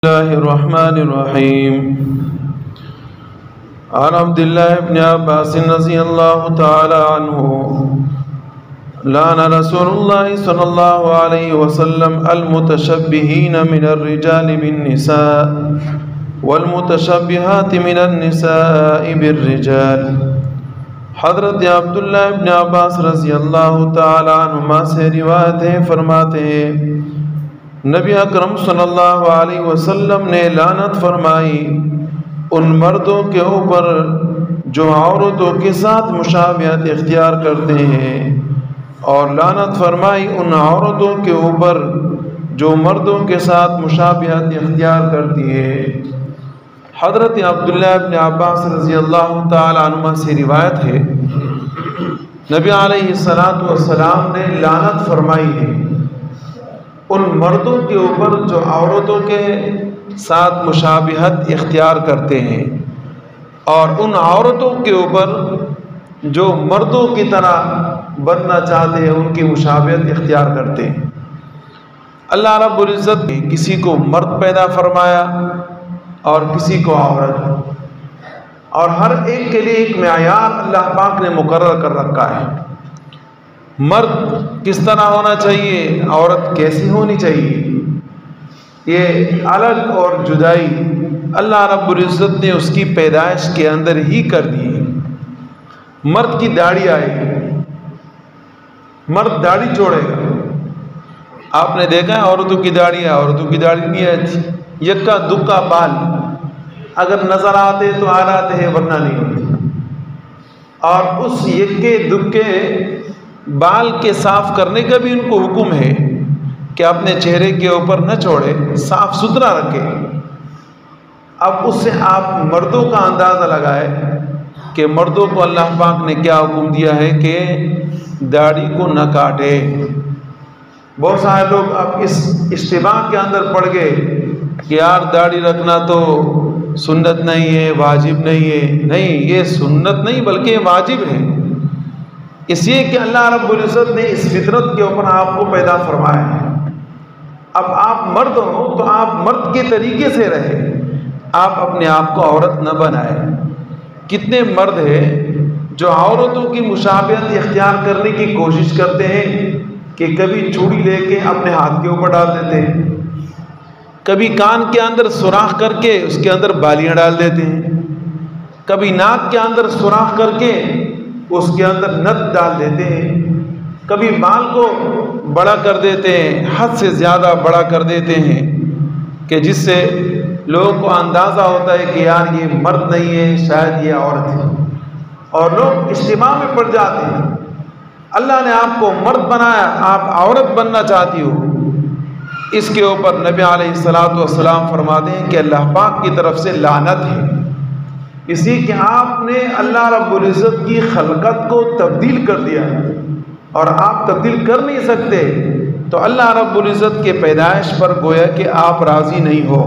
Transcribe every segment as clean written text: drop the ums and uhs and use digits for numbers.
الله الرحمن الرحيم. عن عبد الله بن عباس رضي الله تعالى عنه لعن رسول الله صلى الله عليه وسلم المتشبهين من الرجال بالنساء والمتشبهات من النساء بالرجال. حضرت عبداللہ ابن عباس رضی اللہ تعالی عنہما سے روایت ہے، فرماتے ہیں نبی اکرم صلی اللہ علیہ وسلم نے لعنت فرمائی ان مردوں کے اوپر جو عورتوں کے ساتھ مشابہت اختیار کرتے ہیں، اور لعنت فرمائی ان عورتوں کے اوپر جو مردوں کے ساتھ مشابہت اختیار کرتی ہے۔ حضرت عبداللہ ابن عباس رضی اللہ تعالی عنہ سے روایت ہے نبی علیہ السلام نے لعنت فرمائی ہے ان مردوں کے اوپر جو عورتوں کے ساتھ مشابہت اختیار کرتے ہیں، اور ان عورتوں کے اوپر جو مردوں کی طرح بننا چاہتے ہیں، ان کی مشابہت اختیار کرتے ہیں۔ اللہ رب العزت نے کسی کو مرد پیدا فرمایا اور کسی کو عورت، اور ہر ایک کے لیے ایک معیار اللہ پاک نے مقرر کر رکھا ہے۔ مرد کس طرح ہونا چاہیے، عورت کیسی ہونی چاہیے، یہ الگ اور جدائی اللہ رب العزت نے اس کی پیدائش کے اندر ہی کر دی۔ مرد کی داڑھی آئے گی، مرد داڑھی چھوڑے گا۔ آپ نے دیکھا ہے عورتوں کی داڑھی ہے، عورتوں کی داڑھی نہیں آتی، یکا دکا بال اگر نظر آتے تو آ جاتے ہیں، ورنہ نہیں ہوتے۔ اور اس یکے دکے بال کے صاف کرنے کا بھی ان کو حکم ہے کہ اپنے چہرے کے اوپر نہ چھوڑے، صاف ستھرا رکھے۔ اب اس سے آپ مردوں کا اندازہ لگائے کہ مردوں کو اللہ پاک نے کیا حکم دیا ہے کہ داڑھی کو نہ کاٹے۔ بہت سارے لوگ اب اس اشتباہ کے اندر پڑ گئے کہ یار داڑھی رکھنا تو سنت نہیں ہے، واجب نہیں ہے۔ نہیں، یہ سنت نہیں بلکہ یہ واجب ہے، اس لیے کہ اللہ رب العزت نے اس فطرت کے اوپر آپ کو پیدا فرمایا ہے۔ اب آپ مرد ہو تو آپ مرد کے طریقے سے رہے، آپ اپنے آپ کو عورت نہ بنائے۔ کتنے مرد ہیں جو عورتوں کی مشابہت اختیار کرنے کی کوشش کرتے ہیں کہ کبھی چوڑی لے کے اپنے ہاتھ کے اوپر ڈال دیتے ہیں، کبھی کان کے اندر سوراخ کر کے اس کے اندر بالیاں ڈال دیتے ہیں، کبھی ناک کے اندر سوراخ کر کے اس کے اندر نت ڈال دیتے ہیں، کبھی بال کو بڑا کر دیتے ہیں، حد سے زیادہ بڑا کر دیتے ہیں کہ جس سے لوگوں کو اندازہ ہوتا ہے کہ یار یہ مرد نہیں ہے، شاید یہ عورت ہے، اور لوگ اجتماع میں پڑ جاتے ہیں۔ اللہ نے آپ کو مرد بنایا، آپ عورت بننا چاہتی ہو، اس کے اوپر نبی علیہ السلام فرماتے ہیں کہ اللہ پاک کی طرف سے لعنت ہے، اسی کہ آپ نے اللہ رب العزت کی خلقت کو تبدیل کر دیا، اور آپ تبدیل کر نہیں سکتے، تو اللہ رب العزت کے پیدائش پر گویا کہ آپ راضی نہیں ہو۔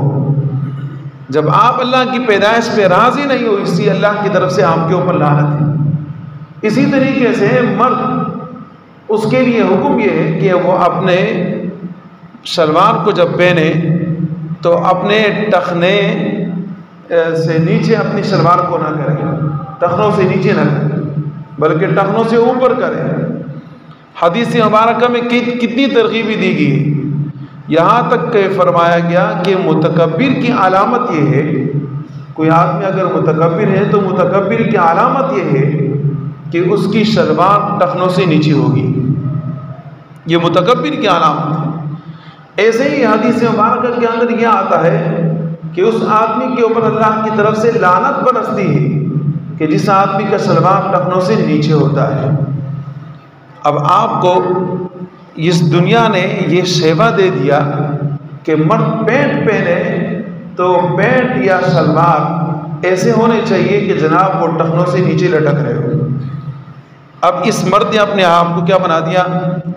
جب آپ اللہ کی پیدائش پہ راضی نہیں ہو، اس لیے اللہ کی طرف سے آپ کے اوپر لعنت ہے۔ اسی طریقے سے مرد، اس کے لیے حکم یہ ہے کہ وہ اپنے شلوار کو جب پہنے تو اپنے ٹخنے سے نیچے اپنی شلوار کو نہ کرے، ٹخنوں سے نیچے نہ کرے بلکہ ٹخنوں سے اوپر کرے۔ حدیث مبارکہ میں کتنی ترغیبی دی گئی، یہاں تک کہ فرمایا گیا کہ متکبر کی علامت یہ ہے، کوئی آدمی اگر متکبر ہے تو متکبر کی علامت یہ ہے کہ اس کی شلوار ٹخنوں سے نیچے ہوگی، یہ متکبر کی علامت ہے۔ ایسے ہی حدیث مبارکہ کے اندر یہ آتا ہے کہ اس آدمی کے اوپر اللہ کی طرف سے لعنت برستی ہے کہ جس آدمی کا شلوار ٹخنوں سے نیچے ہوتا ہے۔ اب آپ کو اس دنیا نے یہ شیوا دے دیا کہ مرد پینٹ پہنے تو پینٹ یا شلوار ایسے ہونے چاہیے کہ جناب وہ ٹخنوں سے نیچے لٹک رہے ہو۔ اب اس مرد نے اپنے آپ کو کیا بنا دیا،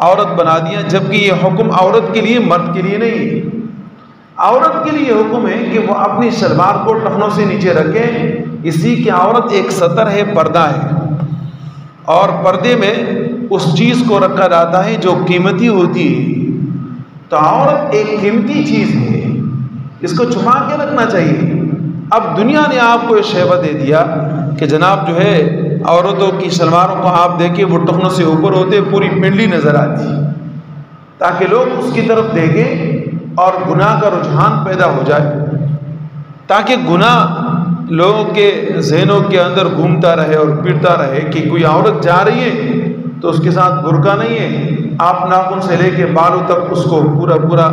عورت بنا دیا، جبکہ یہ حکم عورت کے لیے، مرد کے لیے نہیں۔ عورت کے لیے حکم ہے کہ وہ اپنی شلوار کو ٹخنوں سے نیچے رکھے، اسی کی عورت ایک سطر ہے، پردہ ہے، اور پردے میں اس چیز کو رکھا جاتا ہے جو قیمتی ہوتی ہے۔ تو عورت ایک قیمتی چیز ہے، اس کو چھپا کے رکھنا چاہیے۔ اب دنیا نے آپ کو یہ شیوہ دے دیا کہ جناب جو ہے عورتوں کی شلواروں کو آپ دیکھیں وہ ٹخنوں سے اوپر ہوتے پوری پنڈلی نظر آتی، تاکہ لوگ اس کی طرف دیکھیں اور گناہ کا رجحان پیدا ہو جائے، تاکہ گناہ لوگوں کے ذہنوں کے اندر گھومتا رہے اور پھرتا رہے کہ کوئی عورت جا رہی ہے تو اس کے ساتھ برقع نہیں ہے، آپ ناخن سے لے کے بالوں تک اس کو پورا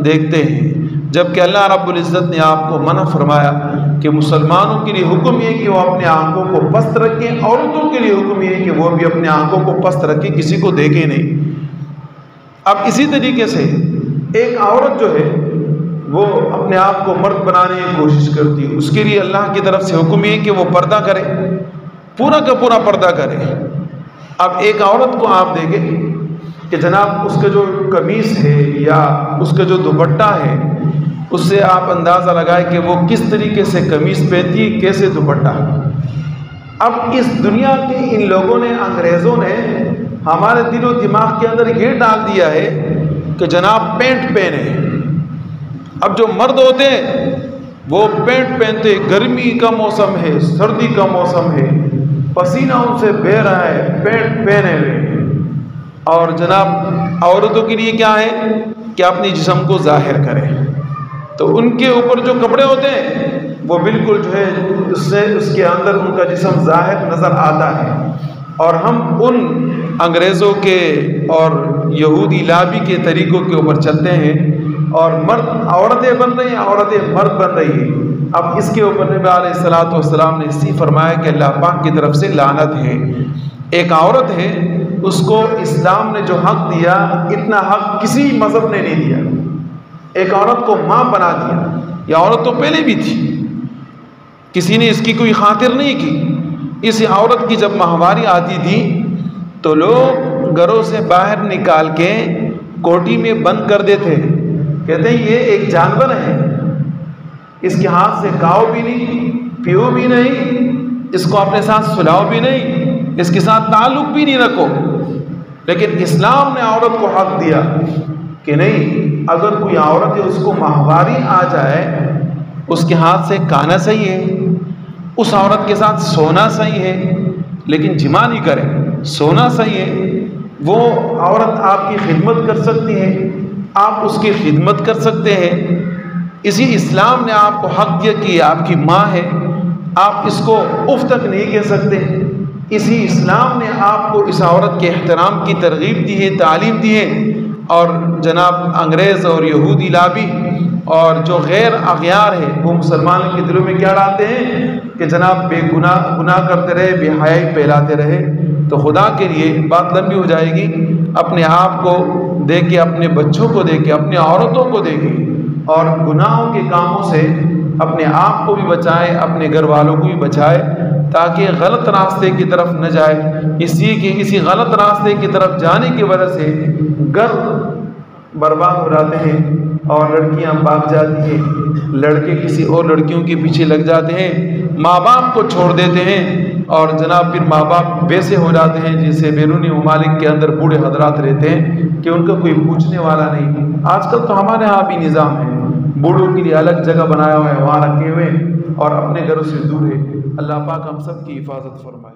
دیکھتے ہیں، جبکہ اللہ رب العزت نے آپ کو منع فرمایا کہ مسلمانوں کے لیے حکم یہ کہ وہ اپنے آنکھوں کو پست رکھیں، عورتوں کے لیے حکم یہ کہ وہ بھی اپنے آنکھوں کو پست رکھیں، کسی کو دیکھیں نہیں۔ اب اسی طریقے سے ایک عورت جو ہے وہ اپنے آپ کو مرد بنانے کی کوشش کرتی ہے، اس کے لیے اللہ کی طرف سے حکم یہ کہ وہ پردہ کرے، پورا کا پورا پردہ کرے۔ اب ایک عورت کو آپ دیکھیں کہ جناب اس کا جو قمیص ہے یا اس کا جو دوپٹہ ہے، اس سے آپ اندازہ لگائیں کہ وہ کس طریقے سے قمیص پہنتی ہے، کیسے دوپٹہ۔ اب اس دنیا کے ان لوگوں نے، انگریزوں نے ہمارے دل و دماغ کے اندر یہ ڈال دیا ہے کہ جناب پینٹ پہنے۔ اب جو مرد ہوتے ہیں وہ پینٹ پہنتے، گرمی کا موسم ہے، سردی کا موسم ہے، پسینہ ان سے بہہ رہا ہے، پینٹ پہنے ہوئے، اور جناب عورتوں کے لیے کیا ہے کہ اپنی جسم کو ظاہر کرے، تو ان کے اوپر جو کپڑے ہوتے ہیں وہ بالکل جو ہے اس کے اندر ان کا جسم ظاہر نظر آتا ہے، اور ہم ان انگریزوں کے اور یہودی لابی کے طریقوں کے اوپر چلتے ہیں، اور مرد عورتیں بن رہی ہیں، عورتیں مرد بن رہی ہیں۔ اب اس کے اوپر نبی علیہ الصلوۃ والسلام نے اسی فرمایا کہ اللہ پاک کی طرف سے لعنت ہے۔ ایک عورت ہے، اس کو اسلام نے جو حق دیا اتنا حق کسی مذہب نے نہیں دیا۔ ایک عورت کو ماں بنا دیا، یہ عورت تو پہلے بھی تھی، کسی نے اس کی کوئی خاطر نہیں کی۔ اس عورت کی جب ماہواری آتی تھی تو لوگ گھروں سے باہر نکال کے کوٹھی میں بند کر دیتے، کہتے ہیں یہ ایک جانور ہے، اس کے ہاتھ سے کھاؤ بھی نہیں، پیو بھی نہیں، اس کو اپنے ساتھ سلاؤ بھی نہیں، اس کے ساتھ تعلق بھی نہیں رکھو۔ لیکن اسلام نے عورت کو حق دیا کہ نہیں، اگر کوئی عورت ہے اس کو ماہواری آ جائے، اس کے ہاتھ سے کھانا صحیح ہے، اس عورت کے ساتھ سونا صحیح ہے، لیکن جمع نہیں کرے، سونا صحیح ہے، وہ عورت آپ کی خدمت کر سکتی ہے، آپ اس کی خدمت کر سکتے ہیں۔ اسی اسلام نے آپ کو حق دیا کہ یہ آپ کی ماں ہے، آپ اس کو اف تک نہیں کہہ سکتے۔ اسی اسلام نے آپ کو اس عورت کے احترام کی ترغیب دی ہے، تعلیم دی ہے، اور جناب انگریز اور یہودی لابی اور جو غیر اغیار ہے وہ مسلمانوں کے دلوں میں کیا ڈالتے ہیں کہ جناب بے گناہ کرتے رہے، بے حیائی پھیلاتے رہے۔ تو خدا کے لیے بات لمبی ہو جائے گی، اپنے آپ کو دیکھے، اپنے بچوں کو دیکھے، اپنی عورتوں کو دیکھے، اور گناہوں کے کاموں سے اپنے آپ کو بھی بچائے، اپنے گھر والوں کو بھی بچائے، تاکہ غلط راستے کی طرف نہ جائے، اس لیے کہ اسی غلط راستے کی طرف جانے کی وجہ سے گھر برباد ہو جاتے ہیں، اور لڑکیاں بھاگ جاتی ہیں، لڑکے کسی اور لڑکیوں کے پیچھے لگ جاتے ہیں، ماں باپ کو چھوڑ دیتے ہیں، اور جناب پھر ماں باپ ویسے ہو جاتے ہیں جیسے بیرونی ممالک کے اندر بوڑھے حضرات رہتے ہیں کہ ان کا کوئی پوچھنے والا نہیں۔ آج کل تو ہمارے ہاں بھی نظام ہے، بوڑھوں کے لیے الگ جگہ بنایا ہوا ہے، وہاں رکھے ہوئے اور اپنے گھروں سے دور ہے۔ اللہ پاک ہم سب کی حفاظت فرمائے۔